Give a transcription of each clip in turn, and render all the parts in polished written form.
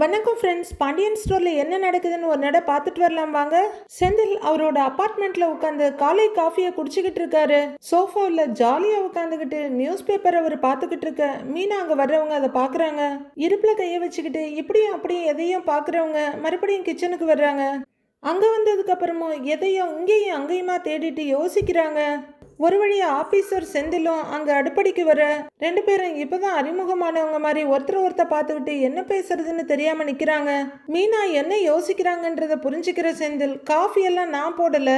வணக்கம் ஃப்ரெண்ட்ஸ். பாண்டியன் ஸ்டோரில் என்ன நடக்குதுன்னு ஒரு நட பார்த்துட்டு வரலாம் வாங்க. செந்தில் அவரோட அப்பார்ட்மெண்ட்ல உட்காந்து காலை காஃபியை குடிச்சுக்கிட்டு இருக்காரு. சோஃபாவில் ஜாலியாக உட்காந்துக்கிட்டு நியூஸ் பேப்பரை அவர் பார்த்துக்கிட்டு இருக்க மீனா அங்கே வர்றவங்க அதை பார்க்குறாங்க. இடுப்பில் கையை வச்சுக்கிட்டு இப்படியும் அப்படியும் எதையும் பார்க்குறவங்க மறுபடியும் கிச்சனுக்கு வர்றாங்க. அங்கே வந்ததுக்கு அப்புறமும் எதையும் இங்கேயும் அங்கேயுமா தேடிட்டு யோசிக்கிறாங்க. ஒரு வழியா ஆபீசர் செந்திலும் அங்க அடுப்படிக்கு வர ரெண்டு பேரும் இப்பதான் அறிமுகமானவங்க மாதிரி ஒருத்தர் பார்த்துக்கிட்டு என்ன பேசுறதுன்னு தெரியாம நிக்கிறாங்க. மீனா என்ன யோசிக்கிறாங்கன்றத புரிஞ்சுக்கிற செந்தில், காஃபி எல்லாம் நான் போடல,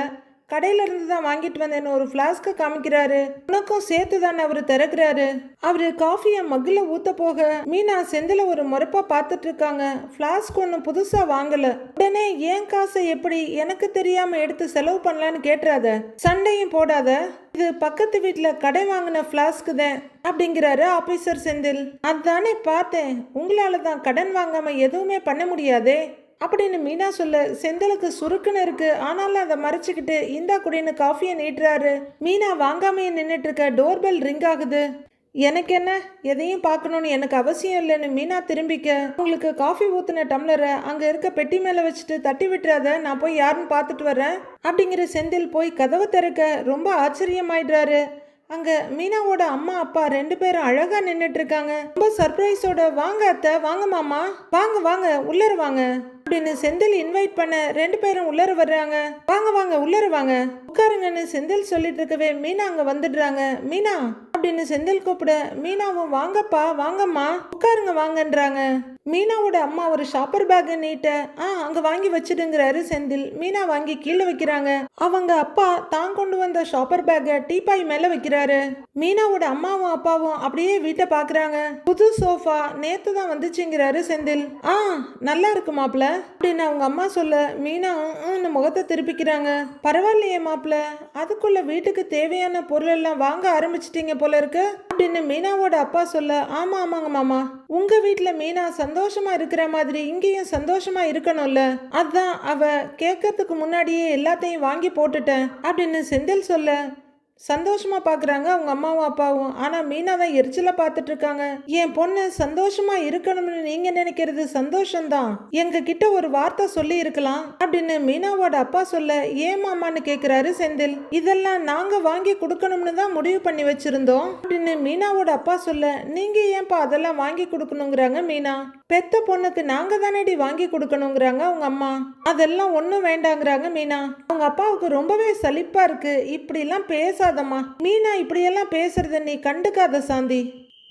கடையில இருந்து தான் வாங்கிட்டு வந்தேன்னு ஒரு ஃப்ளாஸ்க காமிக்கிறாரு. உனக்கும் சேர்த்து தான் அவரு திறக்கிறாரு. அவரு காஃபியை மக்குல ஊத்த போக மீனா செந்தில ஒரு முறைப்பா பார்த்துட்டு இருக்காங்க. ஃப்ளாஸ்க் ஒன்றும் புதுசா வாங்கல. உடனே ஏன் காசை எப்படி எனக்கு தெரியாம எடுத்து செலவு பண்ணலான்னு கேட்டுறாத, சண்டையும் போடாத, இது பக்கத்து வீட்டுல கடை வாங்கின ஃப்ளாஸ்க்கு தான் அப்படிங்கிறாரு ஆபீசர் செந்தில். அதுதானே பார்த்தேன், உங்களால தான் கடன் வாங்காம எதுவுமே பண்ண முடியாதே அப்படின்னு மீனா சொல்ல செந்திலுக்கு சுருக்குன்னு இருக்கு. ஆனாலும் அதை மறைச்சிக்கிட்டு இந்தா குடின்னு காஃபியை நீட்டுறாரு. மீனா வாங்காமையே நின்றுட்டு இருக்க. டோர்பெல் ரிங் ஆகுது. எனக்கு என்ன, எதையும் பார்க்கணும்னு எனக்கு அவசியம் இல்லைன்னு மீனா திரும்பிக்க, உங்களுக்கு காஃபி ஊத்துன டம்ளரை அங்க இருக்க பெட்டி மேல வச்சுட்டு தட்டி விட்டுறாத, நான் போய் யாருன்னு பார்த்துட்டு வரேன் அப்படிங்கிற செந்தில் போய் கதவை திறக்க ரொம்ப ஆச்சரியமாயிடுறாரு. அங்க மீனாவோட அம்மா அப்பா ரெண்டு பேரும் அழகா நின்றுட்டு இருக்காங்க. ரொம்ப சர்ப்ரைஸோட, வாங்க அத்தை, வாங்க மாமா, வாங்க வாங்க உள்ளர வாங்க அப்படின்னு செந்தில் இன்வைட் பண்ண ரெண்டு பேரும் உள்ளர வர்றாங்க. வாங்க வாங்க உள்ளர வாங்க, உட்காருங்கன்னு செந்தில் சொல்லிட்டு இருக்கவே மீனா அங்க வந்துடுறாங்க. மீனா அப்படின்னு செந்தில் கூப்பிட மீனாவும் வாங்கப்பா வாங்கம்மா உட்காருங்க வாங்கன்றாங்க. மீனாவோட அம்மா ஒரு ஷாப்பர் பேக் நீட்ட அங்க வாங்கி வச்சிடுங்கிறாரு செந்தில். மீனா வாங்கி கீழே வைக்கிறாங்க. அவங்க அப்பா தான் கொண்டு வந்த ஷாப்பர் பேக்கை டீபாய் மேல வைக்கிறாரு. மீனாவோட அம்மாவும் அப்பாவும் அப்படியே வீட்டை பாக்குறாங்க. புது சோஃபா நேத்து தான் வந்துச்சுங்கிறாரு செந்தில். நல்லா இருக்கு மாப்பிள்ள அப்படின்னு அவங்க அம்மா சொல்ல மீனா முகத்தை திருப்பிக்கிறாங்க. பரவாயில்லையே மாப்பிள்ள, அதுக்குள்ள வீட்டுக்கு தேவையான பொருள் எல்லாம் வாங்க ஆரம்பிச்சிட்டீங்க போல இருக்கு அப்படின்னு மீனாவோட அப்பா சொல்ல, ஆமாங்க மாமா, உங்க வீட்டுல மீனா சந்தோஷமா இருக்கிற மாதிரி இங்கேயும் சந்தோஷமா இருக்கணும்ல, அதான் அவ கேட்கறதுக்கு முன்னாடியே எல்லாத்தையும் வாங்கி போட்டுட்டேன் அப்படின்னு செந்தில் சொல்ல சந்தோஷமா பாக்குறாங்க அவங்க அம்மாவும் அப்பாவும். ஆனா மீனா தான் எரிச்சலா பார்த்துட்டு இருக்காங்க. என் பொண்ணு சந்தோஷமா இருக்கணும்னு நீங்க நினைக்கிறது சந்தோஷம்தான், எங்க கிட்ட ஒரு வார்த்தை சொல்லி இருக்கலாம் அப்படின்னு மீனாவோட அப்பா சொல்ல, ஏன் மாமான்னு கேக்குறாரு செந்தில். இதெல்லாம் நாங்க வாங்கி கொடுக்கணும்னு தான் முடிவு பண்ணி வச்சிருந்தோம் அப்படின்னு மீனாவோட அப்பா சொல்ல, நீங்க ஏன்பா அதெல்லாம் வாங்கி கொடுக்கணுங்கிறாங்க மீனா. பெத்த பொண்ணுக்கு நாங்க தானேடி வாங்கி கொடுக்கணுங்கிறாங்க அவங்க அம்மா. அதெல்லாம் ஒன்றும் வேண்டாங்கிறாங்க மீனா. அவங்க அப்பாவுக்கு ரொம்பவே சலிப்பா இருக்கு. இப்படிலாம் பேசாதம்மா மீனா, இப்படியெல்லாம் பேசுறத நீ கண்டுக்காத சாந்தி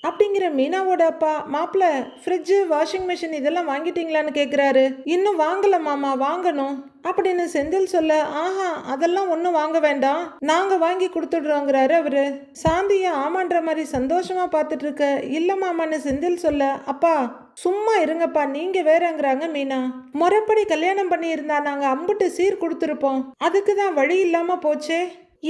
அப்படிங்கிற மீனாவோட அப்பா, மாப்பிள்ள ஃப்ரிட்ஜு வாஷிங் மிஷின் இதெல்லாம் வாங்கிட்டீங்களான்னு கேட்குறாரு. இன்னும் வாங்கல மாமா, வாங்கணும் அப்படின்னு செந்தில் சொல்ல, அதெல்லாம் ஒன்றும் வாங்க வேண்டாம், நாங்க வாங்கி கொடுத்துடுறோங்கிறாரு அவரு. சாந்திய ஆமான்ற மாதிரி சந்தோஷமா பார்த்துட்டு இருக்க, இல்ல மாமான்னு செந்தில் சொல்ல, அப்பா சும்மா இருங்கப்பா நீங்க வேறங்கிறாங்க மீனா. முறைப்படி கல்யாணம் பண்ணி இருந்தா நாங்க அம்புட்டு சீர் கொடுத்துருப்போம், அதுக்கு தான் வழி இல்லாம போச்சே,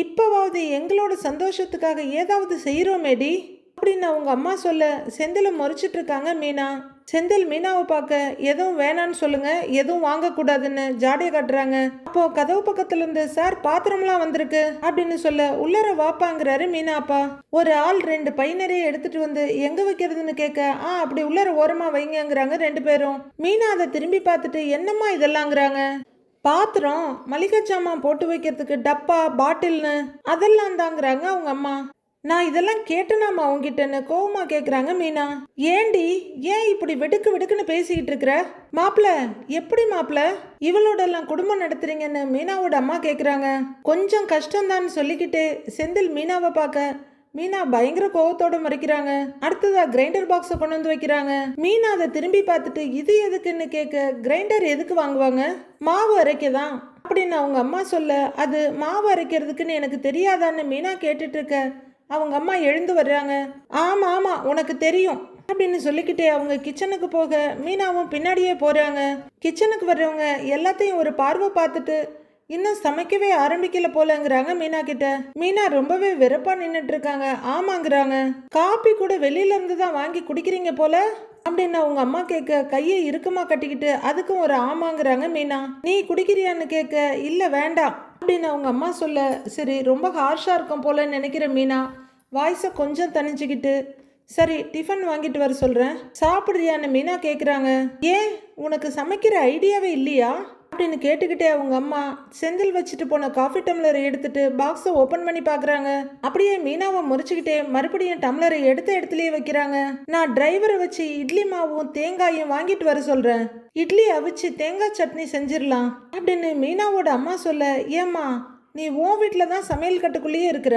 இப்பவாவது எங்களோட சந்தோஷத்துக்காக ஏதாவது செய்யறோமேடி அப்படின்னு அவங்க அம்மா சொல்ல செந்தில முறைச்சிட்டு இருக்காங்க மீனா. செந்தில் மீனாவை பார்க்க எதுவும் வேணான்னு சொல்லுங்க, எதுவும் வாங்கக்கூடாதுன்னு ஜாடியை காட்டுறாங்க. அப்போ கதவு பக்கத்துல இருந்து, சார் பாத்திரம்லாம் வந்திருக்கு அப்படின்னு சொல்ல, உள்ளர வாப்பாங்கிறாரு மீனா அப்பா. ஒரு ஆள் ரெண்டு பை நிறைய எடுத்துட்டு வந்து எங்க வைக்கிறதுன்னு கேட்க, அப்படி உள்ளர ஓரமா வைங்கிறாங்க ரெண்டு பேரும். மீனா அதை திரும்பி பார்த்துட்டு, என்னம்மா இதெல்லாங்கிறாங்க. பாத்திரம், மளிகை சாமான் போட்டு வைக்கிறதுக்கு டப்பா பாட்டில்னு அதெல்லாம் தாங்கிறாங்க அவங்க அம்மா. நான் இதெல்லாம் கேட்டனாமா உங்ககிட்டன்னு கோவமா கேக்குறாங்க மீனா. ஏண்டி, ஏன் இப்படி வெடுக்கு வெடுக்குன்னு பேசிக்கிட்டு இருக்கிற மாப்பிள்ள, எப்படி மாப்பிள்ள இவளோட எல்லாம் குடும்பம் நடத்துறீங்கன்னு மீனாவோட அம்மா கேக்குறாங்க. கொஞ்சம் கஷ்டம்தான் சொல்லிக்கிட்டே செந்தில் மீனாவை பார்க்க மீனா பயங்கர கோவத்தோட மறைக்கிறாங்க. அடுத்ததா கிரைண்டர் பாக்ஸை கொண்டு வந்து வைக்கிறாங்க. மீனா அதை திரும்பி பார்த்துட்டு, இது எதுக்குன்னு கேட்க, கிரைண்டர் எதுக்கு வாங்குவாங்க, மாவு அரைக்கதான் அப்படின்னு அவங்க அம்மா சொல்ல, அது மாவு அரைக்கிறதுக்குன்னு எனக்கு தெரியாதான்னு மீனா கேட்டுட்டு இருக்க அவங்க அம்மா எழுந்து வர்றாங்க. ஆமா உனக்கு தெரியும் அப்படின்னு சொல்லிக்கிட்டே அவங்க கிச்சனுக்கு போக மீனாவும் பின்னாடியே போறாங்க. கிச்சனுக்கு வர்றவங்க எல்லாத்தையும் ஒரு பார்வை பார்த்துட்டு, இன்னும் சமைக்கவே ஆரம்பிக்கல போலங்கிறாங்க மீனா கிட்ட. மீனா ரொம்பவே வெறுப்பா நின்றுட்டு இருக்காங்க. ஆமாங்கிறாங்க, காப்பி கூட வெளியில இருந்து தான் வாங்கி குடிக்கிறீங்க போல அப்படின்னு அவங்க அம்மா கேட்க கையை இறுக்கமா கட்டிக்கிட்டு அதுக்கும் ஒரு ஆமாங்கிறாங்க மீனா. நீ குடிக்கிறியான்னு கேட்க, இல்ல வேண்டாம் அப்படின்னு அவங்க அம்மா சொல்ல, சரி ரொம்ப ஹார்ஷா இருக்கும் போல நினைக்கிற மீனா வாய்ஸை கொஞ்சம் தணிச்சுக்கிட்டு, சரி டிஃபன் வாங்கிட்டு வர சொல்றேன். சாப்பிடுறியான்னு மீனா கேக்குறாங்க. ஏன் உனக்கு சமைக்கிற ஐடியாவே இல்லையா அப்படின்னு கேட்டுக்கிட்டே அவங்க அம்மா செந்தில் வச்சுட்டு போன காஃபி டம்ளரை எடுத்துட்டு பாக்ஸை ஓபன் பண்ணி பாக்குறாங்க. அப்படியே மீனாவை முறிச்சுக்கிட்டே மறுபடியும் டம்ளரை எடுத்த இடத்துலயே வைக்கிறாங்க. நான் டிரைவரை வச்சு இட்லி மாவும் தேங்காயும் வாங்கிட்டு வர சொல்றேன். இட்லி அவிச்சு தேங்காய் சட்னி செஞ்சிடலாம் அப்படின்னு மீனாவோட அம்மா சொல்ல, ஏம்மா நீ உன் வீட்டில் தான் சமையல் கட்டுக்குள்ளேயே இருக்கிற,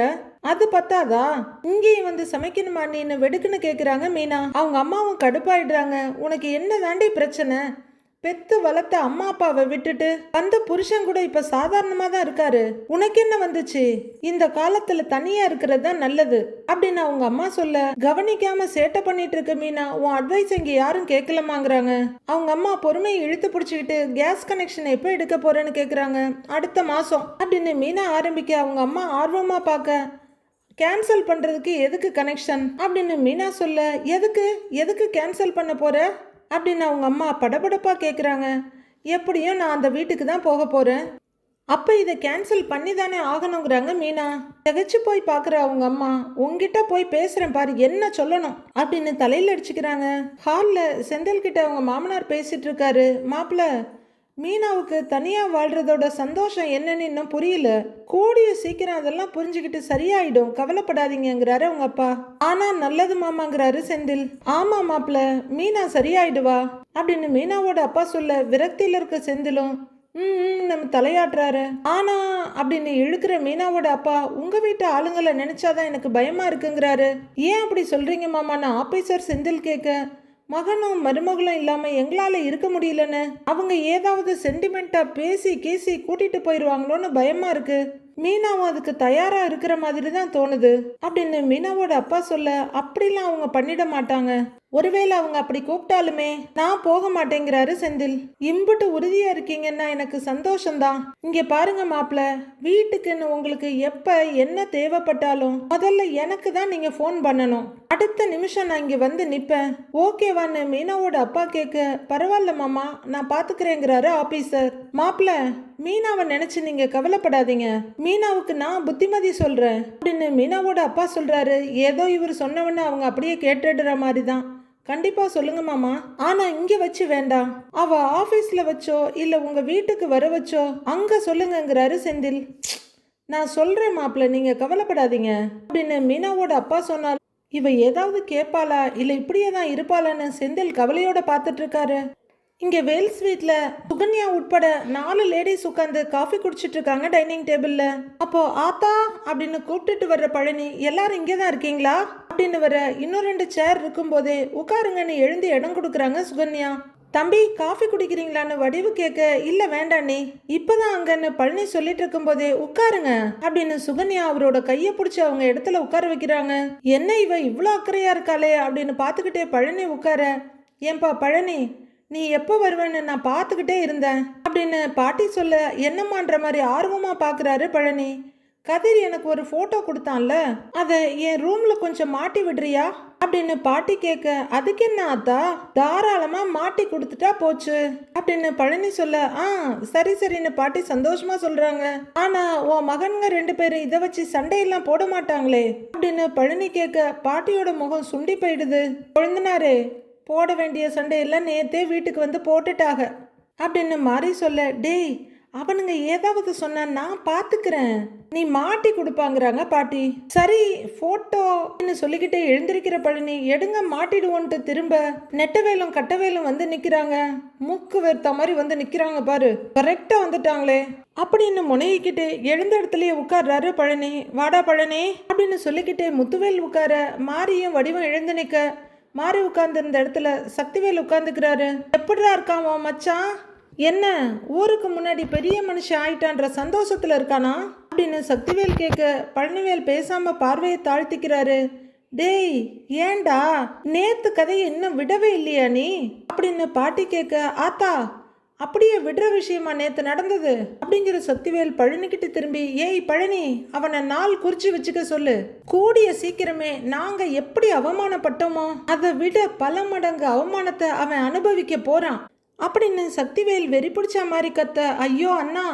அது பத்தாதா இங்கேயும் வந்து சமைக்கணுமா நீன்னு வெடுக்குன்னு கேட்குறாங்க மீனா. அவங்க அம்மாவும் கடுப்பாயிடுறாங்க. உனக்கு என்ன தாண்டி பிரச்சனை? பெத்து வளர்த்த அம்மா அப்பாவை விட்டுட்டு அந்த புருஷன் கூட இப்ப சாதாரணமா தான் இருக்காரு. உனக்கு என்ன வந்துச்சு? இந்த காலத்துல தனியா இருக்கிறது தான் நல்லது அப்படின்னு அவங்க அம்மா சொல்ல, கவனிக்காம சேட்டை பண்ணிட்டு இருக்க மீனா உன் அட்வைஸ் இங்க யாரும் கேட்கலமாங்கிறாங்க. அவங்க அம்மா பொறுமையை இழுத்து பிடிச்சிக்கிட்டு கேஸ் கனெக்ஷன் எப்போ எடுக்க போறேன்னு கேக்குறாங்க. அடுத்த மாசம் அப்படின்னு மீனா ஆரம்பிக்க அவங்க அம்மா ஆர்வமா பார்க்க, கேன்சல் பண்றதுக்கு எதுக்கு கனெக்ஷன் அப்படின்னு மீனா சொல்ல, எதுக்கு கேன்சல் பண்ண போற அப்படின்னு அவங்க அம்மா படபடப்பா கேட்குறாங்க. எப்படியும் நான் அந்த வீட்டுக்கு தான் போக போகிறேன், அப்போ இதை கேன்சல் பண்ணி தானே ஆகணுங்கிறாங்க மீனா. திகச்சு போய் பார்க்குற அவங்க அம்மா, உங்ககிட்ட போய் பேசுகிறேன் பாரு என்ன சொல்லணும் அப்படின்னு தலையில் அடிச்சுக்கிறாங்க. ஹாலில் செந்தில்கிட்ட அவங்க மாமனார் பேசிகிட்டு இருக்காரு. மாப்பிள்ள, மீனாவுக்கு தனியாக வாழ்கிறதோட சந்தோஷம் என்னன்னு இன்னும் புரியல. கூடிய சீக்கிரம் அதெல்லாம் புரிஞ்சுக்கிட்டு சரியாயிடும், கவலைப்படாதீங்கிறாரு அவங்க அப்பா. ஆனா நல்லது மாமாங்கிறாரு செந்தில். ஆமா மாப்பிள்ள, மீனா சரியாயிடுவா அப்படின்னு மீனாவோட அப்பா சொல்ல விரக்தியில இருக்க செந்திலும் நம்ம தலையாட்டுறாரு. ஆனா அப்படின்னு இழுக்கிற மீனாவோட அப்பா, உங்க வீட்டு ஆளுங்களை நினைச்சாதான் எனக்கு பயமா இருக்குங்கிறாரு. ஏன் அப்படி சொல்றீங்க மாமா? நான் ஆபீசர் செந்தில் கேட்க, மகனும் மருமகளும் இல்லாம எங்களால இருக்க முடியலன்னு அவங்க ஏதாவது சென்டிமெண்டா பேசி கேசி கூட்டிட்டு போயிடுவாங்களோன்னு பயமா இருக்கு. மீனாவும் அதுக்கு தயாரா இருக்கிற மாதிரி தான் தோணுது அப்படின்னு மீனாவோட அப்பா சொல்ல, அப்படிலாம் அவங்க பண்ணிட மாட்டாங்க. ஒருவேளை அவங்க அப்படி கூப்பிட்டாலுமே நான் போக மாட்டேங்கிறாரு செந்தில். இம்புட்டு உறுதியா இருக்கீங்கன்னா எனக்கு சந்தோஷம்தான். இங்க பாருங்க மாப்பிள்ள, வீட்டுக்குன்னு உங்களுக்கு எப்ப என்ன தேவைப்பட்டாலும் முதல்ல எனக்கு தான் நீங்க போன் பண்ணணும். அடுத்த நிமிஷம் நான் இங்க வந்து நிப்பேன். ஓகேவான்னு மீனாவோட அப்பா கேட்க, பரவாயில்ல மாமா நான் பாத்துக்கிறேங்கிறாரு ஆபீசர். மாப்பிள்ள, மீனாவை நினைச்சு நீங்க கவலைப்படாதீங்க, மீனாவுக்கு நான் புத்திமதி சொல்றேன் அப்படின்னு மீனாவோட அப்பா சொல்றாரு. ஏதோ இவர் சொன்னவன்னு அவங்க அப்படியே கேட்டுடுற மாதிரி தான். கண்டிப்பா சொல்லுங்க மாமா, ஆனா இங்க வச்சு வேண்டாம், அவ ஆபீஸ்ல வச்சோ இல்ல உங்க வீட்டுக்கு வர வச்சோ அங்க சொல்லுங்கிறாரு செந்தில். நான் சொல்றேன் மாப்பிள்ள, நீங்க கவலைப்படாதீங்க அப்படின்னு மீனாவோட அப்பா சொன்னார். இவ ஏதாவது கேட்பாளா இல்ல இப்படியே தான் இருப்பாளான்னு செந்தில் கவலையோட பார்த்துட்டு இருக்காரு. இங்க வேல்ஸ் வீட்ல சுகன்யா உட்பட 4 லேடிஸ் உட்காந்து காஃபி குடிச்சிட்டு இருக்காங்க டைனிங் டேபிள்ல. அப்போ ஆத்தா அப்படின்னு கூப்பிட்டுட்டு வர்ற பழனி, எல்லாரும் இங்கே தான் இருக்கீங்களா அப்படின்னு வர இன்னும் 2 சேர் இருக்கும் போதே உட்காருங்கன்னு எழுந்து இடம் கொடுக்குறாங்க சுகன்யா. தம்பி காஃபி குடிக்கிறீங்களான்னு வடிவு கேட்க, இல்ல வேண்டாம் நீ இப்பதான் அங்கன்னு பழனி சொல்லிட்டு இருக்கும் போதே உட்காருங்க அப்படின்னு சுகன்யா அவரோட கையை பிடிச்சி அவங்க இடத்துல உட்கார வைக்கிறாங்க. என்ன இவ இவ்வளோ அக்கறையா இருக்காளே அப்படின்னு பார்த்துக்கிட்டே பழனி உட்கார, ஏன்பா பழனி நீ எப்போ வருவேன்னு நான் பார்த்துக்கிட்டே இருந்தேன் அப்படின்னு பாட்டி சொல்ல, என்னம்மான்ற மாதிரி ஆர்வமாக பார்க்குறாரு பழனி. கதிர் எனக்கு ஒரு ஃபோட்டோ கொடுத்தான்ல, அதை என் ரூமில் கொஞ்சம் மாட்டி விடுறியா அப்படின்னு பாட்டி கேட்க, அதுக்கு என்ன ஆத்தா, தாராளமாக மாட்டி கொடுத்துட்டா போச்சு அப்படின்னு பழனி சொல்ல, சரின்னு பாட்டி சந்தோஷமா சொல்றாங்க. ஆனா உன் மகன்க 2 பேரும் இதை வச்சு சண்டையெல்லாம் போட மாட்டாங்களே அப்படின்னு பழனி கேட்க, பாட்டியோட முகம் சுண்டி போயிடுது. கொழுந்தனாரே, போட வேண்டிய சண்டையெல்லாம் நேத்தே வீட்டுக்கு வந்து போட்டுட்டாக அப்படின்னு மாறி சொல்ல, டேய் அவனுங்க ஏதாவது சொன்னா நான் பாத்துக்கிறேன், நீ மாட்டி கொடுப்பாங்கிறாங்க பாட்டி. சரி போட்டோன்னு சொல்லிக்கிட்டே எழுந்திருக்கிற பழனி, எடுங்க மாட்டிடுவோன்ட்டு திரும்ப நெட்டவேலும் கட்டவேலும் வந்து நிக்கிறாங்க. மூக்கு வேர்த்த மாதிரி வந்து நிக்கிறாங்க பாரு, கரெக்டா வந்துட்டாங்களே அப்படின்னு முனைகிக்கிட்டு எழுந்த இடத்துலயே உட்கார்றாரு பழனி. வாடா பழனி அப்படின்னு சொல்லிக்கிட்டே முத்துவேல் உட்கார, மாரியும் வடிவம் எழுந்து நிக்க, மாறி உட்கார்ந்து இருந்த இடத்துல சக்திவேல் உட்கார்ந்துக்கிறாரு. எப்படிடா இருக்கான் உன் மச்சான்? என்ன ஊருக்கு முன்னாடி பெரிய மனுஷன் ஆயிட்டான்ற சந்தோஷத்துல இருக்கானா அப்படின்னு சக்திவேல் கேட்க, பழனிவேல் பேசாம பார்வையை தாழ்த்திக்கிறாரு. டேய் ஏண்டா நேத்து கதையை இன்னும் விடவே இல்லையா நீ அப்படின்னு பாட்டி கேட்க, ஆத்தா அப்படியே விடுற விஷயமா நேத்து நடந்தது அப்படிங்கிற சக்திவேல் பழனிக்கிட்டு திரும்பி, ஏய் பழனி அவனை நாள் குறிச்சு வச்சுக்க சொல்லு, கூடிய சீக்கிரமே நாங்க எப்படி அவமானப்பட்டோமோ அதை விட பல மடங்கு அவமானத்தை அவன் அனுபவிக்க போறான் அப்படின்னு சக்திவேல் வெறி பிடிச்ச மாதிரி கத்த, ஐயோ அண்ணா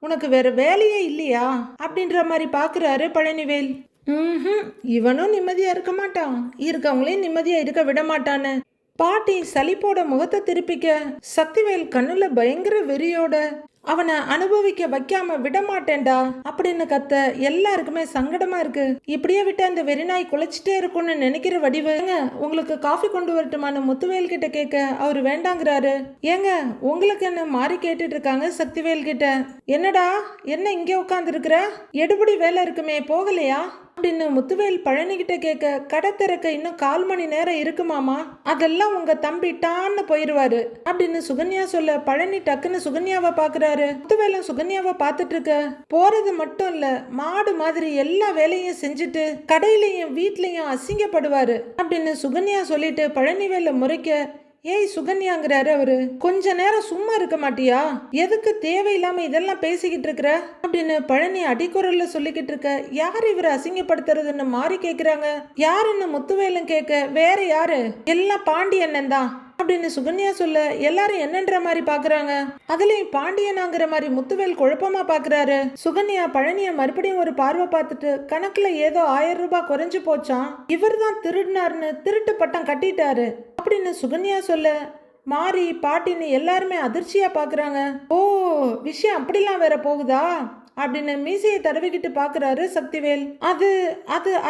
உனக்கு வேற வேலையே இல்லையா அப்படின்ற மாதிரி பாக்குறாரு பழனிவேல். ம், இவனும் நிம்மதியா இருக்க மாட்டான், இருக்கவங்களையும் நிம்மதியா இருக்க விட மாட்டான்னு பாட்டி சலிப்போட முகத்தை திருப்பிக்க சக்திவேல் கண்ணுல பயங்கர வெறியோட அவனை அனுபவிக்க வைக்காம விட மாட்டேன்டா அப்படின்னு கத்த எல்லாருக்குமே சங்கடமா இருக்கு. இப்படியே விட்டு அந்த வெறிநாய் குலைச்சிட்டே இருக்கும்னு நினைக்கிற வடிவு. ஏங்க உங்களுக்கு காஃபி கொண்டு வரட்டுமான்னு முத்துவேல் கிட்ட கேட்க அவரு வேண்டாங்கிறாரு. ஏங்க உங்களுக்கு என்ன மாறி கேட்டுட்டு இருக்காங்க சக்திவேல் கிட்ட. என்னடா என்ன இங்கே உட்கார்ந்து இருக்கிற, எடுபடி வேலை இருக்குமே போகலையா அப்படின்னு முத்துவேல் பழனிக்கிட்ட கேட்க, கடை திறக்க இன்னும் 1/4 மணி நேரம் இருக்குமாமா, அதெல்லாம் உங்க தம்பி டான்னு போயிருவாரு அப்படின்னு சுகன்யா சொல்ல பழனி டக்குன்னு சுகன்யாவை பாக்குறாரு. முத்துவேலும் சுகன்யாவை பார்த்துட்டு இருக்க, போறது மட்டும் இல்ல மாடு மாதிரி எல்லா வேலையும் செஞ்சுட்டு கடையிலையும் வீட்லயும் அசிங்கப்படுவாரு அப்படின்னு சுகன்யா சொல்லிட்டு பழனிவேல முறைக்க, ஏய் சுகன்யாங்கிறாரு அவரு. கொஞ்ச நேரம் சும்மா இருக்க மாட்டியா, எதுக்கு தேவையில்லாம இதெல்லாம் பேசிக்கிட்டு இருக்கிற அப்படின்னு பழனி அடிக்குரல்ல சொல்லிக்கிட்டு இருக்க. யார் இவரை அசிங்கப்படுத்துறதுன்னு மாறி கேக்குறாங்க. யாருன்னு முத்துவேலும் கேட்க, வேற யாரு, எல்லாம் பாண்டியண்ணன் தான் அப்படின்னு சுகன்யா சொல்ல எல்லாரும் என்னன்ற மாதிரி பாக்குறாங்க. அதுலயும் பாண்டியனாங்கிற மாதிரி முத்துவேல் குழப்பமா பாக்குறாரு. சுகன்யா பழனிய மறுபடியும் ஒரு பார்வை பார்த்துட்டு, கணக்குல ஏதோ 1000 ரூபாய் குறைஞ்சு போச்சான், இவர் தான் திருடினாருன்னு திருட்டு பட்டம் கட்டிட்டாரு அப்படின்னு சுகன்யா சொல்ல மாறி பாட்டின்னு எல்லாருமே அதிர்ச்சியா பாக்குறாங்க. ஓ விஷயம் அப்படிலாம் வேற போகுதா அப்படின்னு மீசையை தடவிக்கிட்டு பாக்குறாரு சக்திவேல்.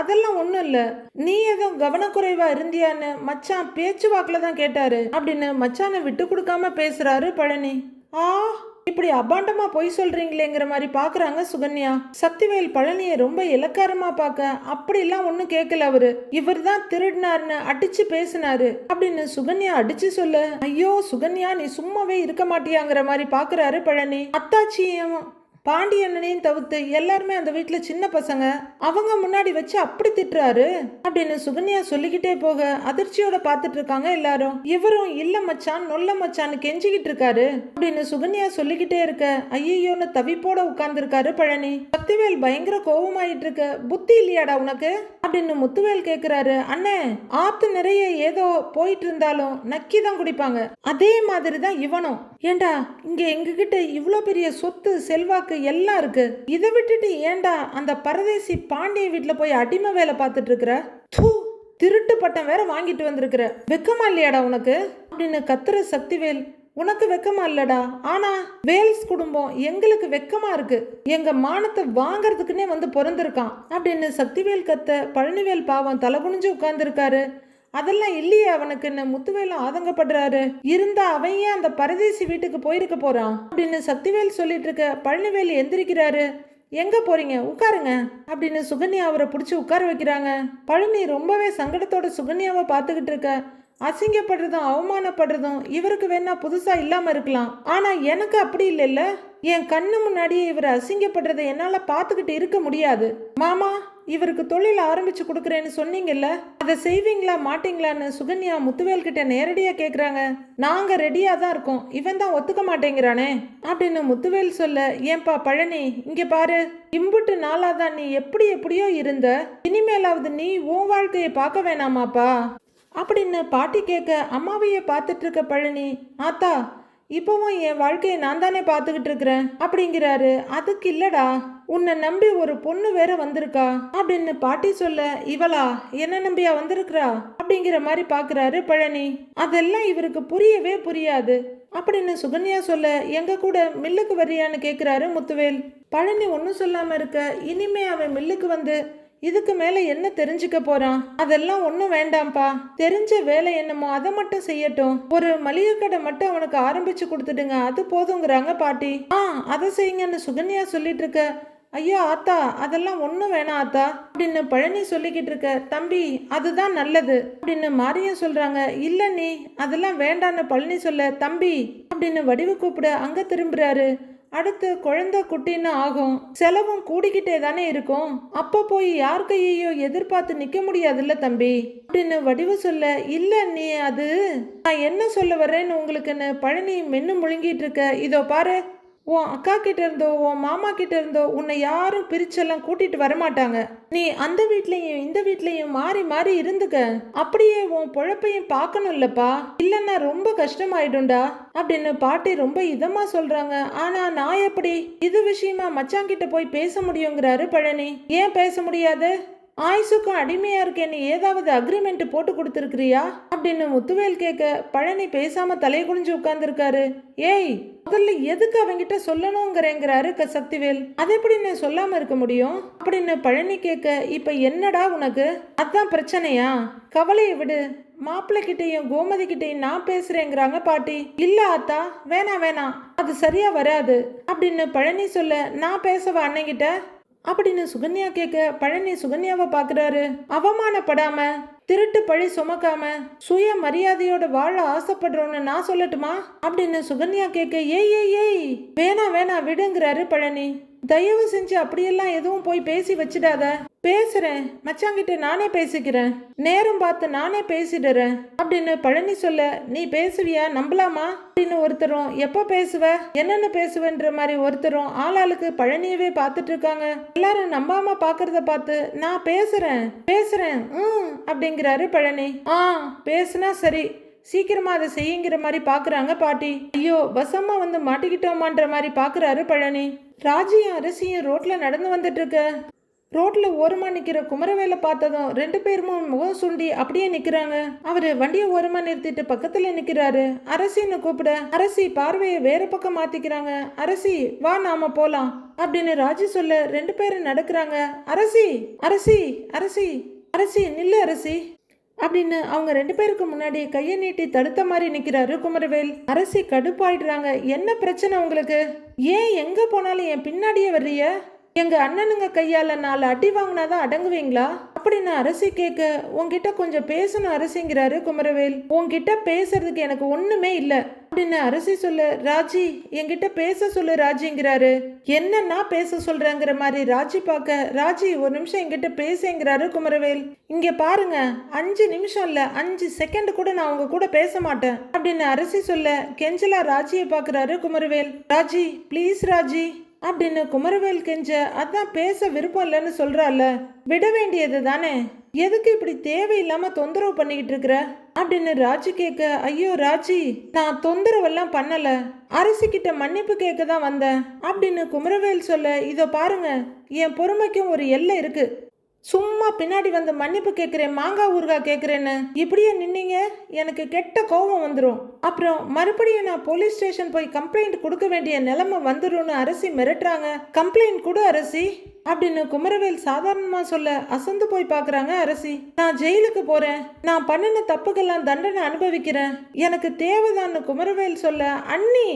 அதெல்லாம் ஒண்ணும் இல்ல, நீ ஏதோ கவனக்குறைவா இருந்தியான்னு மச்சான் பேச்சுவாக்குல தான் கேட்டாரு அப்படின்னு மச்சானை விட்டு கொடுக்காம பேசுறாரு பழனி. ஆ இப்படி அபாண்டமா பொய் சொல்றீங்களேங்கிற மாதிரி பாக்குறாங்க சுகன்யா. சக்திவேல் பழனியை ரொம்ப இலக்காரமா பார்க்க, அப்படிலாம் ஒன்னும் கேட்கல அவரு, இவர் தான் திருடினார்னு அடிச்சு பேசினாரு அப்படின்னு சுகன்யா அடிச்சு சொல்ல, ஐயோ சுகன்யா நீ சும்மாவே இருக்க மாட்டியாங்கிற மாதிரி பாக்குறாரு பழனி. அத்தாச்சியும் பாண்டியண்ணனையும் தவிர்த்து எல்லாருமே அந்த வீட்டுல சின்ன பசங்க, அவங்க முன்னாடி வச்சு அப்படி திட்டுறாரு அப்படின்னு சுகன்யா சொல்லிக்கிட்டே போக அதிர்ச்சியோட பாத்துட்டு இருக்காங்க எல்லாரும். இவரும் இல்ல மச்சான் நொல்ல மச்சான்னு கெஞ்சிக்கிட்டு இருக்காரு அப்படின்னு சுகன்யா சொல்லிக்கிட்டே இருக்க, ஐயோன்னு தவிப்போட உட்கார்ந்து இருக்காரு பழனி. சக்திவேல் பயங்கர கோபமாயிட்டு இருக்க, புத்தி இல்லையாடா உனக்கு அப்படின்னு முத்துவேல் கேக்குறாரு. அண்ணே ஆத்து நிறைய ஏதோ போயிட்டு இருந்தாலும் நக்கி தான் குடிப்பாங்க, அதே மாதிரி தான் இவனும். ஏண்டா இங்க எங்ககிட்ட இவ்வளோ பெரிய சொத்து செல்வாக்கு எல்லாம் இருக்கு, இதை விட்டுட்டு ஏண்டா அந்த பரதேசி பாண்டிய வீட்டுல போய் அடிமை வேலை பார்த்துட்டு இருக்கிற, திருட்டு பட்டம் வேற வாங்கிட்டு வந்திருக்கிற, வெக்கமா இல்லையாடா உனக்கு அப்படின்னு கத்துற சக்திவேல். உனக்கு வெக்கமா இல்லடா, ஆனா வேல்ஸ் குடும்பம் எங்களுக்கு வெக்கமா இருக்கு, எங்க மானத்தை வாங்கறதுக்குன்னே வந்து பிறந்திருக்கான் அப்படின்னு சக்திவேல் கத்த பழனிவேல் பாவம் தலை குனிஞ்சு உட்கார்ந்து இருக்காரு. அதெல்லாம் இல்லையே அவனுக்குன்னு முத்துவேலும் ஆதங்கப்படுறாரு. இருந்தா அவன் ஏன் அந்த பரதேசி வீட்டுக்கு போயிருக்க போறான் அப்படின்னு சக்திவேல் சொல்லிட்டு இருக்க பழனிவேல் எந்திரிக்கிறாரு. எங்க போறீங்க, உட்காருங்க அப்படின்னு சுகன்யா அவரை பிடிச்சி உட்கார வைக்கிறாங்க. பழனி ரொம்பவே சங்கடத்தோட சுகன்யாவை பார்த்துக்கிட்டு இருக்க, அசிங்கப்படுறதும் அவமானப்படுறதும் இவருக்கு வேணா புதுசா இல்லாம இருக்கலாம், ஆனா எனக்கு அப்படி இல்லைல்ல, என் கண்ணு முன்னாடியே இவர் அசிங்கப்படுறதை என்னால பார்த்துக்கிட்டு இருக்க முடியாது. மாமா இவருக்கு தொழில் ஆரம்பிச்சு கொடுக்குறேன்னு சொன்னீங்கல்ல, அதை செய்வீங்களா மாட்டீங்களான்னு சுகன்யா முத்துவேல் கிட்ட நேரடியா கேக்குறாங்க. நாங்க ரெடியா தான் இருக்கோம், இவன் தான் ஒத்துக்க மாட்டேங்கிறானே அப்படின்னு முத்துவேல் சொல்ல, ஏன்பா பழனி இங்க பாரு, இம்புட்டு நாளாதான் நீ எப்படியோ இருந்த, இனிமேலாவது நீ உன் வாழ்க்கையை பார்க்க வேணாமாப்பா அப்படின்னு பாட்டி கேட்க, அம்மாவையே பார்த்துட்டு இருக்க பழனி, ஆத்தா இப்பவும் என் வாழ்க்கையை நான் தானே பார்த்துக்கிட்டு இருக்கிறேன் அப்படிங்கிறாரு. அதுக்கு இல்லடா, உன்னை நம்பி ஒரு பொண்ணு வேற வந்திருக்கா அப்படின்னு பாட்டி சொல்ல, இவளா என்ன நம்பியா வந்திருக்கிறா அப்படிங்கிற மாதிரி பாக்குறாரு பழனி. அதெல்லாம் இவருக்கு புரியவே புரியாது அப்படின்னு சுகன்யா சொல்ல, எங்க கூட மில்லுக்கு வரியான்னு கேக்குறாரு முத்துவேல். பழனி ஒன்னும் சொல்லாம இருக்க, இனிமே அவன் மில்லுக்கு வந்து இதுக்கு மேல என்ன தெரிஞ்சுக்க போறான், அதெல்லாம் ஒன்றும் வேண்டாம்ப்பா, தெரிஞ்ச வேலை என்னமோ அதை மட்டும் செய்யட்டும், ஒரு மளிகை கடை மட்டும் அவனுக்கு ஆரம்பிச்சு கொடுத்துடுங்க, அது போதுங்கிறாங்க பாட்டி. அதை செய்யுங்கன்னு சுகன்யா சொல்லிட்டு இருக்க, ஐயோ ஆத்தா அதெல்லாம் ஒன்றும் வேணாம் ஆத்தா அப்படின்னு பழனி சொல்லிக்கிட்டு இருக்க, தம்பி அதுதான் நல்லது அப்படின்னு மாரியம் சொல்றாங்க. இல்லை நீ அதெல்லாம் வேண்டான்னு பழனி சொல்ல, தம்பி அப்படின்னு வடிவு கூப்பிட அங்க திரும்புறாரு. அடுத்து குழந்தை குட்டின்னு ஆகும், செலவும் கூடிக்கிட்டே தானே இருக்கும், அப்ப போய் யார் கையையோ எதிர்பார்த்து நிக்க முடியாதுல்ல தம்பி அப்படின்னு வடிவு சொல்ல, இல்ல நீ அது நான் என்ன சொல்ல வர்றேன்னு உங்களுக்குன்னு பழனி மென்னு முழுங்கிட்டு இருக்க, இதோ பாரு உன் அக்கா கிட்ட இருந்தோ உன் மாமா கிட்ட இருந்தோ உன்னை யாரும் பிரிச்செல்லாம் கூட்டிட்டு வரமாட்டாங்க, நீ அந்த வீட்லயும் இந்த வீட்லயும் மாறி மாறி இருந்துக்க, அப்படியே உன் பொழப்பையும் பார்க்கணும் இல்லப்பா, இல்லைன்னா ரொம்ப கஷ்டமாயிடும்டா அப்படின்னு பாட்டி ரொம்ப இதமா சொல்றாங்க. ஆனா நான் எப்படி இது விஷயமா மச்சாங்கிட்ட போய் பேச முடியுங்கிறாரு பழனி. ஏன் பேச முடியாது, ஆயுசுக்கும் அடிமையா இருக்கேன்னு ஏதாவது அக்ரிமெண்ட் போட்டு கொடுத்துருக்கிறியா அப்படின்னு முத்துவேல் கேட்க பழனி பேசாம தலை குனிஞ்சு உட்கார்ந்துருக்காரு. ஏய், முதல்ல எதுக்கு அவங்கிட்ட சொல்லணுங்கிறேங்கிறாரு சக்திவேல். அது எப்படி நான் சொல்லாம இருக்க முடியும் அப்படின்னு பழனி கேட்க, இப்ப என்னடா உனக்கு, அதான் பிரச்சனையா? கவலையை விடு, மாப்பிள்ளை கிட்டையும் கோமதி கிட்டையும் நான் பேசுறேங்கிறாங்க பாட்டி. இல்ல ஆத்தா, வேணாம் வேணாம், அது சரியா வராது அப்படின்னு பழனி சொல்ல, நான் பேசவா அண்ணங்கிட்ட அப்படின்னு சுகன்யா கேட்க, பழனி சுகன்யாவை பாக்குறாரு. அவமானப்படாம திருட்டு பழி சுமக்காம சுய மரியாதையோட வாழ ஆசைப்படுறோன்னு நான் சொல்லட்டுமா அப்படின்னு சுகன்யா கேட்க, ஏய் ஏய் ஏய், வேணா வேணா விடுங்கிறாரு பழனி. தயவு செஞ்சு அப்படியெல்லாம் எதுவும் போய் பேசி வச்சிடாத. பேசுறேன் மச்சாங்கிட்ட, நானே பேசிக்கிறேன், நேரம் பார்த்து நானே பேசிடுறேன் அப்படின்னு பழனி சொல்ல, நீ பேசுவியா, நம்பலாமா அப்படின்னு ஒருத்தரும், எப்ப பேசுவ என்னன்னு பேசுவேன்ற மாதிரி ஒருத்தரும் ஆளாளுக்கு பழனியவே பார்த்துட்டு இருக்காங்க. எல்லாரும் நம்பாம பாக்குறத பார்த்து, நான் பேசுறேன் பேசுறேன் அப்படிங்கிறாரு பழனி. பேசுனா சரி, சீக்கிரமா அதை செய்யுங்கிற மாதிரி பாக்குறாங்க பாட்டி. ஐயோ, வசமா வந்து மாட்டிக்கிட்டோமான்ற மாதிரி பாக்குறாரு பழனி. ராஜியும் அரசியும் ரோட்ல நடந்து வந்துட்டு இருக்க, ரோட்ல ஓரமா நிக்கிற குமரவேலை பார்த்ததும் ரெண்டு பேரும் முகம் சுண்டி அப்படியே நிக்கிறாங்க. அவரு வண்டியை ஓரமா நிறுத்திட்டு பக்கத்துல நிக்கிறாரு. அரசின்னு கூப்பிட அரசி பார்வையை வேற பக்கம் மாத்திக்கிறாங்க. அரசி வா, நாம போலாம் அப்படின்னு ராஜி சொல்ல ரெண்டு பேரும் நடக்கிறாங்க. அரசி அரசி அரசி அரசி நில்லு அரசி அப்படின்னு அவங்க ரெண்டு பேருக்கு முன்னாடி கையை நீட்டி தடுத்த மாதிரி நிக்கிறாரு குமரவேல். அரசி கடுப்பாயிடுறாங்க. என்ன பிரச்சனை உங்களுக்கு? ஏன் எங்க போனாலும் என் பின்னாடியே வர்றிய? எங்க அண்ணனுங்க கையால 4 அடி வாங்கினாதான் அடங்குவீங்களா அப்படின்னு அரசி கேட்க, உன்கிட்ட கொஞ்சம் பேசணும் அரசிங்கிறாரு குமரவேல். உன்கிட்ட பேசுறதுக்கு எனக்கு ஒண்ணுமே இல்ல அப்படின்னு அரசி சொல்ல, ராஜி என்கிட்ட பேச சொல்லு ராஜிங்கிறாரு. என்னன்னா பேச சொல்றேங்கிற மாதிரி ராஜி பார்க்க, ராஜி ஒரு நிமிஷம் என்கிட்ட பேசுங்கிறாரு குமரவேல். இங்க பாருங்க, 5 நிமிஷம் இல்ல 5 செகண்ட் கூட நான் உங்க கூட பேச மாட்டேன் அப்படின்னு அரசி சொல்ல, கெஞ்சலா ராஜியை பாக்குறாரு குமரவேல். ராஜி ப்ளீஸ் ராஜி அப்படின்னு குமரவேல் கெஞ்ச, அதான் பேச விருப்பம் இல்லைன்னு சொல்றால, விட வேண்டியது தானே, எதுக்கு இப்படி தேவையில்லாம தொந்தரவு பண்ணிக்கிட்டு இருக்கிற அப்படின்னு ராஜி கேட்க, ஐயோ ராஜி, நான் தொந்தரவெல்லாம் பண்ணல, அரசி கிட்ட மன்னிப்பு கேட்க தான் வந்தேன் அப்படின்னு குமரவேல் சொல்ல, இதோ பாருங்க, என் பொறுமைக்கும் ஒரு எல்லை இருக்கு. சும்மா பின்னாடி வந்து மன்னிப்பு கேட்குறேன், மாங்காய் ஊறுகாய் கேட்குறேன்னு இப்படியே நின்னீங்க, எனக்கு கெட்ட கோபம் வந்துடும். அப்புறம் மறுபடியும் நான் போலீஸ் ஸ்டேஷன் போய் கம்ப்ளைண்ட் கொடுக்க வேண்டிய நிலைமை வந்துடும்னு அரசி மிரட்டுறாங்க. கம்ப்ளைண்ட் கொடு அரசி அப்படின்னு குமரவேல் சாதாரணமா சொல்ல, அசந்து போய் பாக்குறாங்க அரசி. நான் ஜெயிலுக்கு போறேன், நான் பண்ணின தப்புக்கெல்லாம் தண்டனை அனுபவிக்கிறேன், எனக்கு தேவைதான்னு குமரவேல் சொல்ல, அண்ணி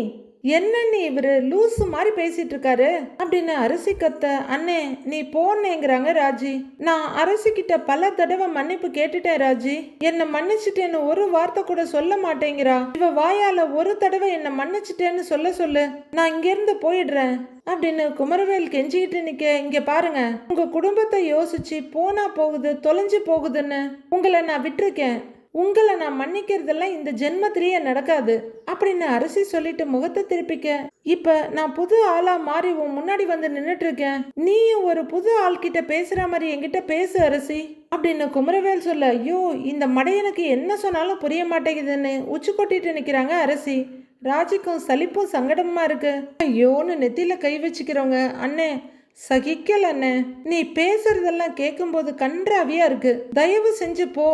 என்ன நீ இவரு லூசு மாதிரி பேசிட்டு இருக்காரு அப்படின்னு அரசி கத்த, அண்ணே நீ போனேங்கிறாங்க ராஜி. நான் அரசி கிட்ட பல தடவை மன்னிப்பு கேட்டுட்டேன் ராஜி, என்ன மன்னிச்சுட்டேன்னு ஒரு வார்த்தை கூட சொல்ல மாட்டேங்கிறா. இவ வாயால ஒரு தடவை என்ன மன்னிச்சுட்டேன்னு சொல்ல சொல்லு, நான் இங்க இருந்து போயிடுறேன் அப்படின்னு குமரவேல் கெஞ்சிக்கிட்டு நிக்க, இங்க பாருங்க, உங்க குடும்பத்தை யோசிச்சு போனா போகுது தொலைஞ்சு போகுதுன்னு உங்களை நான் விட்டுருக்கேன், உங்களை நான் மன்னிக்கிறதெல்லாம் இந்த ஜென்மத்திலேயே நடக்காது அப்படின்னு அரசி சொல்லிட்டு முகத்தை திருப்பிக்க, இப்ப நான் புது ஆளா மாறி உன் முன்னாடி வந்து நின்னுட்டு இருக்கேன், நீயும் ஒரு புது ஆள் கிட்ட பேசுற மாதிரி என்கிட்ட பேசு அரசி அப்படின்னு குமரவேல் சொல்ல, ஐயோ இந்த மடையனுக்கு என்ன சொன்னாலும் புரிய மாட்டேங்குதுன்னு உச்சி கொட்டிட்டு நிக்கிறாங்க அரசி. ராஜிக்கும் சலிப்பும் சங்கடமா இருக்கு. ஐயோன்னு நெத்தியில கை வச்சுக்கிறவங்க, அண்ணே சகிக்கல அண்ணே, நீ பேசுறதெல்லாம் கேட்கும்போது கன்றாவியா இருக்கு, தயவு செஞ்சு போ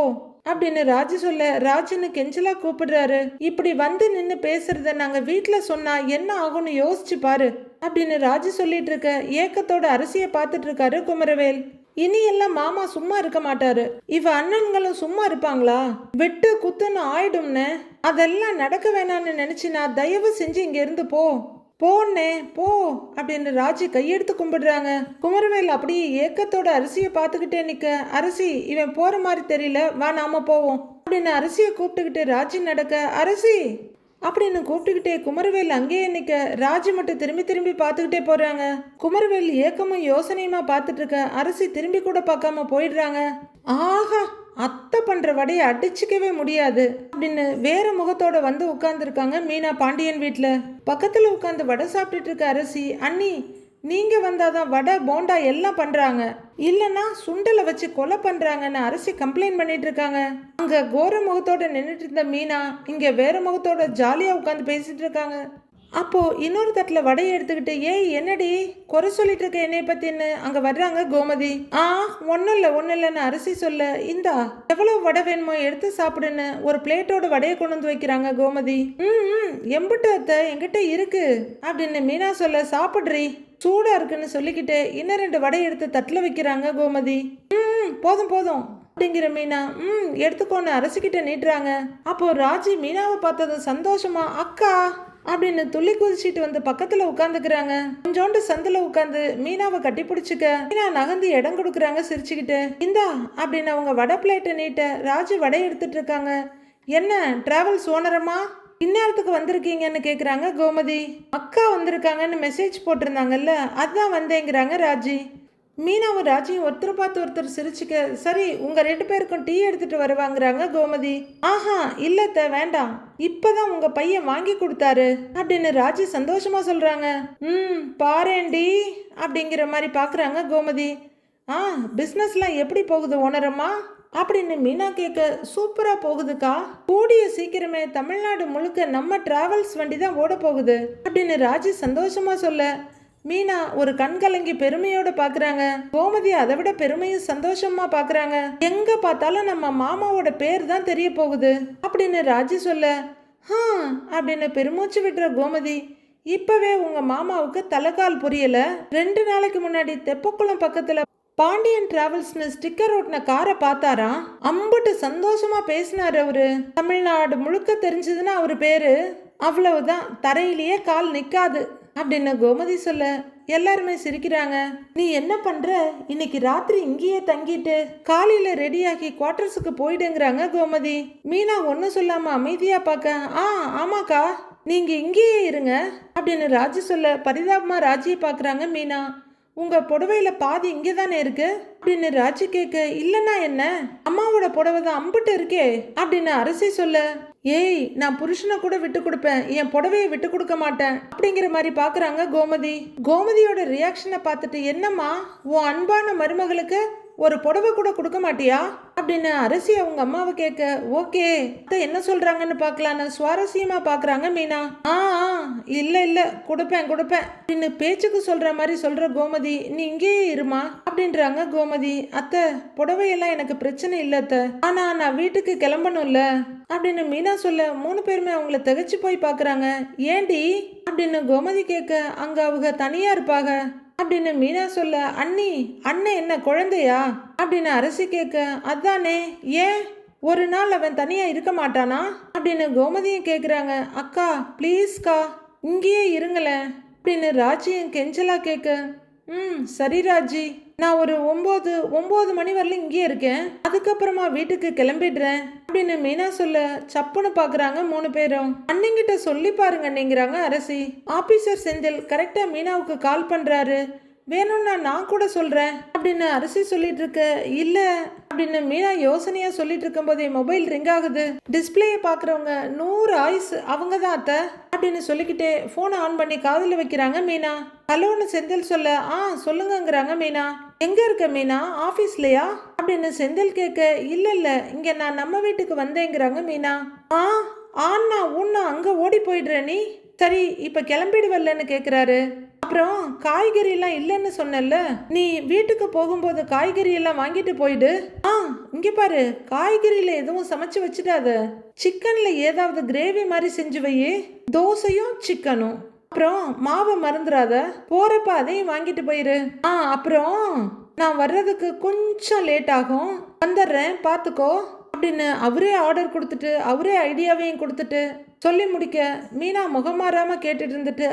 அப்படின்னு ராஜி சொல்ல, ராஜின்னு கெஞ்சலா கூப்பிடுறாரு. இப்படி வந்து நின்று பேசுறத நாங்க வீட்டுல சொன்னா என்ன ஆகும்னு யோசிச்சு பாரு அப்படின்னு ராஜி சொல்லிட்டு இருக்க, ஏக்கத்தோட அரசியை பார்த்துட்டு இருக்காரு குமரவேல். இனி எல்லாம் மாமா சும்மா இருக்க மாட்டாரு, இவ அண்ணன்களும் சும்மா இருப்பாங்களா, வெட்டு குத்துன்னு ஆயிடும்னு, அதெல்லாம் நடக்க வேணான்னு நினைச்சினா தயவு செஞ்சு இங்க இருந்து போ, போன்னே போ அப்படின்னு ராஜி கையெடுத்து கும்பிடுறாங்க. குமரவேல் அப்படியே ஏக்கத்தோட அரிசியை பார்த்துக்கிட்டே நிக்க, அரசி இவன் போற மாதிரி தெரியல, வா நாம போவோம் அப்படின்னு அரிசியை கூப்பிட்டுக்கிட்டு ராஜி நடக்க, அரசி அப்படின்னு கூப்பிட்டுக்கிட்டே குமரவேல் அங்கேயே நிக்க, ராஜி மட்டும் திரும்பி திரும்பி பார்த்துக்கிட்டே போறாங்க. குமரவேல் ஏக்கமும் யோசனையுமா பார்த்துட்டு இருக்க, அரசி திரும்பி கூட பார்க்காம போயிடுறாங்க. ஆஹா, அத்தை பண்ற வடையை அடிச்சுக்கவே முடியாது அப்படின்னு வேற முகத்தோட வந்து உட்கார்ந்துருக்காங்க மீனா பாண்டியன் வீட்டுல. பக்கத்துல உட்காந்து வடை சாப்பிட்டுட்டு இருக்க அரசி, அண்ணி நீங்க வந்தாதான் வடை போண்டா எல்லாம் பண்றாங்க, இல்லைன்னா சுண்டலை வச்சு கொலை பண்றாங்கன்னு அரசி கம்ப்ளைண்ட் பண்ணிட்டு இருக்காங்க. அங்க கோர முகத்தோட நின்றுட்டு இருந்த மீனா இங்க வேற முகத்தோட ஜாலியா உட்காந்து பேசிட்டு இருக்காங்க. அப்போ இன்னொரு தட்டில் வடையை எடுத்துக்கிட்டு ஏய் என்னடி குறை சொல்லிட்டு இருக்க என்னைய பத்தின்னு அங்க வர்றாங்க கோமதி. ஒன்னும் இல்லைன்னு அரிசி சொல்ல இந்தா எவ்வளவு வடை வேணுமோ எடுத்து சாப்பிடுன்னு ஒரு பிளேட்டோட வடையை கொண்டு வந்து வைக்கிறாங்க கோமதி. எம்பிட்டு அத்தை என்கிட்ட இருக்கு அப்படின்னு மீனா சொல்ல சாப்பிட்றி சூடா இருக்குன்னு சொல்லிக்கிட்டு இன்னும் 2 வடை எடுத்து தட்டில் வைக்கிறாங்க கோமதி. போதும் போதும் அப்படிங்கிற மீனா எடுத்துக்கோன்னு அரசிக்கிட்ட நீட்டுறாங்க. அப்போ ராஜி மீனாவை பார்த்தது சந்தோஷமா அக்கா அப்படின்னு துள்ளி குதிச்சிட்டு வந்து பக்கத்துல உட்காந்துக்கிறாங்க. கொஞ்சோண்டு சந்தில உட்காந்து மீனாவை கட்டி பிடிச்சிக்க மீனா நகர்ந்து இடம் கொடுக்குறாங்க சிரிச்சுக்கிட்டு. இந்தா அப்படின்னு அவங்க வடை பிளேட்டை நீட்ட ராஜி வடை எடுத்துட்டு இருக்காங்க. என்ன டிராவல்ஸ் ஓனரமா இந்நேரத்துக்கு வந்திருக்கீங்கன்னு கேக்குறாங்க கோமதி. அக்கா வந்திருக்காங்கன்னு மெசேஜ் போட்டிருந்தாங்கல்ல அதான் வந்தேங்கிறாங்க ராஜி. மீனாவும் ராஜியும் ஒருத்தர் பார்த்து ஒருத்தர் சிரிச்சுக்க சரி உங்க 2 பேருக்கும் டீ எடுத்துட்டு வருவாங்கிறாங்க கோமதி. இல்லத்த வேண்டாம் இப்பதான் உங்க பையன் வாங்கி கொடுத்தாரு அப்படின்னு ராஜி சந்தோஷமா சொல்றாங்க. பாரேண்டி அப்படிங்கிற மாதிரி பாக்குறாங்க கோமதி. பிசினஸ்லாம் எப்படி போகுது ஓனரம்மா அப்படின்னு மீனா கேட்க சூப்பரா போகுதுக்கா கூடிய சீக்கிரமே தமிழ்நாடு முழுக்க நம்ம டிராவல்ஸ் வண்டி தான் ஓட போகுது அப்படின்னு ராஜி சந்தோஷமா சொல்ல மீனா ஒரு கண்கலங்கி பெருமையோட பாக்குறாங்க. கோமதி அதை விட பெருமையும் சந்தோஷமா பாக்குறாங்க. எங்க பார்த்தாலும் நம்ம மாமாவோட பேர் தான் தெரிய போகுது அப்படின்னு ராஜி சொல்ல அப்படின்னு பெருமூச்சு விடுற கோமதி. இப்பவே உங்க மாமாவுக்கு தலைக்கால் புரியல. 2 நாளைக்கு முன்னாடி தெப்பக்குளம் பக்கத்துல பாண்டியன் டிராவல்ஸ்னு ஸ்டிக்கர் ஓட்டின காரை பார்த்தாராம். அம்புட்டு சந்தோஷமா பேசினாரு அவரு. தமிழ்நாடு முழுக்க தெரிஞ்சதுன்னா அவரு பேரு அவ்வளவுதான் தரையிலேயே கால் நிக்காது அப்படின்னு கோமதி சொல்ல எல்லாருமே சிரிக்கிறாங்க. நீ என்ன பண்ற இன்னைக்கு ராத்திரி இங்கேயே தங்கிட்டு காலையில ரெடியாகி குவார்டர்ஸுக்கு போயிடுங்கிறாங்க கோமதி. மீனா ஒன்னும் சொல்லாம அமைதியா பார்க்க ஆமாக்கா நீங்க இங்கேயே இருங்க அப்படின்னு ராஜி சொல்ல பரிதாபமா ராஜியை பாக்குறாங்க மீனா. உங்க புடவையில பாதி இங்கே தானே இருக்கு அப்படின்னு ராஜி கேட்க இல்லைன்னா என்ன அம்மாவோட புடவை தான் அம்பிட்டு இருக்கே அப்படின்னு அரசி சொல்ல ஏய் நான் புருஷனை கூட விட்டு கொடுப்பேன் என் புடவையை விட்டு கொடுக்க மாட்டேன் அப்படிங்கிற மாதிரி பாக்குறாங்க கோமதி. கோமதியோட ரியாக்ஷனை பார்த்துட்டு என்னம்மா உன் அன்பான மருமகளுக்கு ஒரு புடவை கூட கொடுக்க மாட்டியா அப்படின்னு அரசி அவங்க அம்மாவை கேட்க ஓகே என்ன சொல்றாங்கன்னு பாக்கலான்னு சுவாரஸ்யமா பாக்குறாங்க மீனா. இல்ல கொடுப்பேன் அப்படின்னு பேச்சுக்கு சொல்ற மாதிரி சொல்ற கோமதி. நீ இங்கேயே இருமா அப்படின்றாங்க கோமதி. அத்தை புடவையெல்லாம் எனக்கு பிரச்சனை இல்ல அத்தை ஆனா நான் வீட்டுக்கு கிளம்பணும்ல அப்படின்னு மீனா சொல்ல 3 பேருமே அவங்கள திகைச்சு போய் பாக்குறாங்க. ஏண்டி அப்படின்னு கோமதி கேட்க அங்க அவங்க தனியா இருப்பாங்க அப்படின்னு மீனா சொல்ல அண்ணன் என்ன குழந்தையா அப்படின்னு அரசி கேட்க அதானே ஏன் ஒரு நாள் அவன் தனியா இருக்க மாட்டானா அப்படின்னு கோமதியும் கேக்குறாங்க. அக்கா ப்ளீஸ்கா இங்கேயே இருங்களேன் அப்படின்னு ராஜியும் கெஞ்சலா கேட்க சரி ராஜி நான் ஒரு 9 மணி வரலும் இங்கே இருக்கேன் அதுக்கப்புறமா வீட்டுக்கு கிளம்பிடுறேன் அப்படின்னு மீனா சொல்ல சப்புன்னு பாக்குறாங்க 3 பேரும். அண்ணங்கிட்ட சொல்லி பாருங்க நீங்கிறாங்க அரசி. ஆபீசர் செந்தில் கரெக்டா மீனாவுக்கு கால் பண்றாரு. வேணும்னா நான் கூட சொல்றேன் அப்படின்னு அரசி சொல்லிட்டு இருக்க இல்ல அப்படின்னு மீனா யோசனையா சொல்லிட்டு இருக்கும் போதே மொபைல் ரிங் ஆகுது. டிஸ்பிளேயை பாக்குறவங்க 100 ஆயுஸ் அவங்க தான் அத்தை அப்படின்னு சொல்லிக்கிட்டே போனை ஆன் பண்ணி காதுல வைக்கிறாங்க மீனா. ஹலோன்னு செந்தில் சொல்ல சொல்லுங்கங்கிறாங்க மீனா. எங்க இருக்க மீனா ஆபீஸ்லயா அப்படின்னு செந்தில் கேட்க இல்ல இங்க நான் நம்ம வீட்டுக்கு வந்தேங்கிறாங்க மீனா. ஆனா உன்ன அங்க ஓடி போயிடுற நீ சரி இப்ப கிளம்பிடுவல்லன்னு கேக்குறாரு. அப்புறம் காய்கறி எல்லாம் இல்லைன்னு சொன்னல நீ வீட்டுக்கு போகும்போது காய்கறி எல்லாம் வாங்கிட்டு போயிடு. இங்க பாரு காய்கறியில எதுவும் சமைச்சு வச்சுடாத சிக்கன்ல ஏதாவது கிரேவி மாதிரி செஞ்சு வை தோசையும் சிக்கனும் அப்புறம் மாவை மறந்துடாத போறப்ப அதையும் வாங்கிட்டு போயிரு. அப்புறம் நான் வர்றதுக்கு கொஞ்சம் லேட் ஆகும் வந்துடுறேன் பாத்துக்கோ அப்படின்னு அவரே ஆர்டர் கொடுத்துட்டு அவரே ஐடியாவையும் கொடுத்துட்டு சொல்லி முடிக்க மீனா முகமாறாம கேட்டுட்டு இருந்துட்டு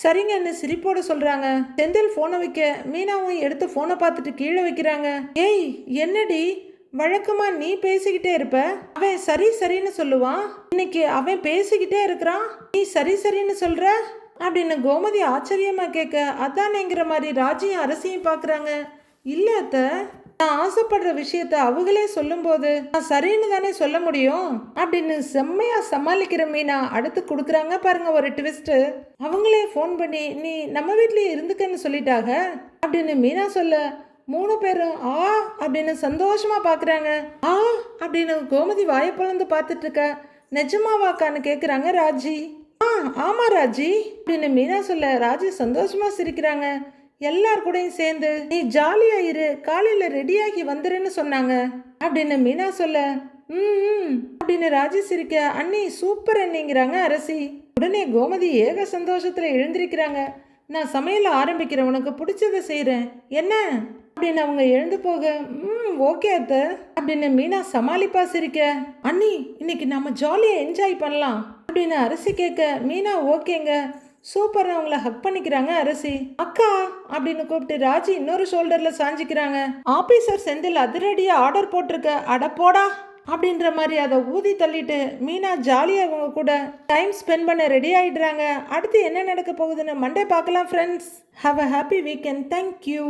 சரிங்கன்னு சிரிப்போட சொல்றாங்க. செந்தில் போனை வைக்க மீனாவும் எடுத்து போனை பார்த்துட்டு கீழே வைக்கிறாங்க. ஏய் என்னடி வழக்கமா நீ பேசிக்கிட்டே இருப்ப அவன் சரின்னு சொல்லுவான் இன்னைக்கு அவன் பேசிக்கிட்டே இருக்கிறான் நீ சரின்னு சொல்ற அப்படின்னு கோமதி ஆச்சரியமா கேட்க அதானேங்கிற மாதிரி ராஜியும் அரசியும் பாக்குறாங்க. இல்ல அத்த நான் ஆசைப்படுற விஷயத்த அவங்களே சொல்லும் போது நான் சரின்னு தானே சொல்ல முடியும் அப்படின்னு செம்மையா சமாளிக்கிற மீனா அடுத்து கொடுக்குறாங்க பாருங்க ஒரு ட்விஸ்ட். அவங்களே ஃபோன் பண்ணி நீ நம்ம வீட்லயே இருந்துக்கன்னு சொல்லிட்டாங்க அப்படின்னு மீனா சொல்ல 3 பேரும் அப்படின்னு சந்தோஷமா பாக்குறாங்க. அப்படின்னு கோமதி வாயை பிளந்து பார்த்துட்டு இருக்க நிஜமாவாக்கான்னு கேக்குறாங்க ராஜி. ஆ ஆமா ராஜி அப்படின்னு மீனா சொல்ல ராஜி சந்தோஷமா சிரிக்கிறாங்க. எல்லார் கூடயும் சேர்ந்து நீ ஜாலியா இரு, காலையில ரெடியாகி வந்துருன்னு சொன்னாங்க அப்படின்னு மீனா சொல்ல ம் அப்படின்னு ராஜி சிரிக்க அண்ணி சூப்பர் அண்ணிங்கிறாங்க அரசி. உடனே கோமதி ஏக சந்தோஷத்துல எழுந்திருக்கிறாங்க. நான் சமையல ஆரம்பிக்கிறேன், உனக்கு பிடிச்சதை செய்யறேன் என்ன அப்படின்னு அவங்க எழுந்து போக ஓகே அத்த அப்படின்னு மீனா சமாளிப்பா சிரிக்க அண்ணி இன்னைக்கு நம்ம ஜாலியா என்ஜாய் பண்ணலாம் அப்படின்னு அரசி கேட்க மீனா ஓகேங்க சூப்பர் அவங்கள ஹக் பண்ணிக்கிறாங்க அரசி. அக்கா அப்படின்னு கூப்பிட்டு ராஜி இன்னொரு ஷோல்டர்ல சாஞ்சிக்கிறாங்க. ஆபீசர் செந்தில் அதிரடியா ஆர்டர் போட்டிருக்க அட போடா அப்படின்ற மாதிரி அதை ஊதி தள்ளிட்டு மீனா ஜாலியாக அவங்க கூட டைம் ஸ்பெண்ட் பண்ண ரெடி ஆகிடுறாங்க. அடுத்து என்ன நடக்க போகுதுன்னு மண்டே பார்க்கலாம் friends. Have a happy weekend. Thank you.